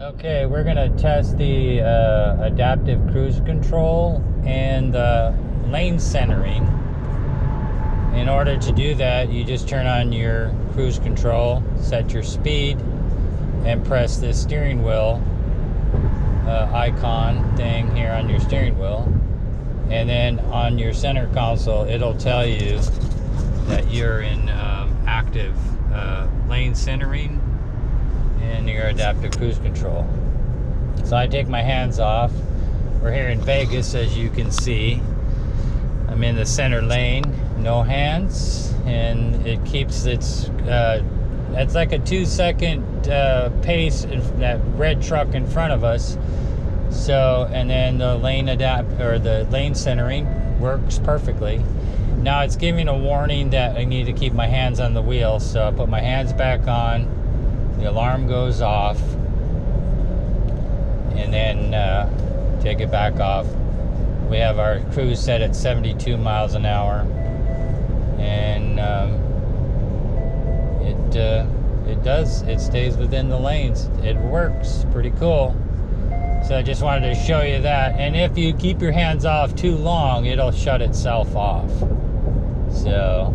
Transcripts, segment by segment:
Okay, we're going to test the adaptive cruise control and the lane centering. In order to do that, you just turn on your cruise control, set your speed, and press this steering wheel icon thing here on your steering wheel. And then on your center console, it'll tell you that you're in active lane centering and your adaptive cruise control. So I take my hands off. We're here in Vegas, as you can see. I'm in the center lane, no hands, and it keeps its it's like a 2-second pace in that red truck in front of us. So, and then the lane centering works perfectly. Now it's giving a warning that I need to keep my hands on the wheel, so I put my hands back on. The alarm goes off, and then take it back off. We have our cruise set at 72 miles an hour, and it stays within the lanes. It works pretty cool. So I just wanted to show you that. And if you keep your hands off too long, it'll shut itself off. So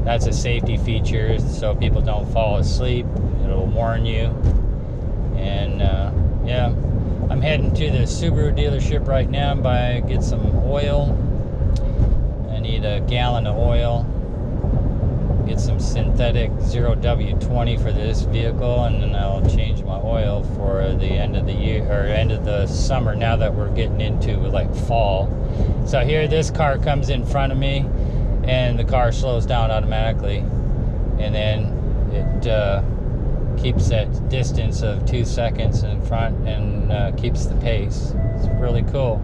that's a safety feature, so people don't fall asleep. It'll warn you. And yeah, I'm heading to the Subaru dealership right now to get some oil. I need a gallon of oil. Get some synthetic 0W20 for this vehicle, and then I'll change my oil for the end of the year, or end of the summer, now that we're getting into like fall. So here this car comes in front of me, and the car slows down automatically, and then it keeps that distance of 2 seconds in front and keeps the pace. It's really cool.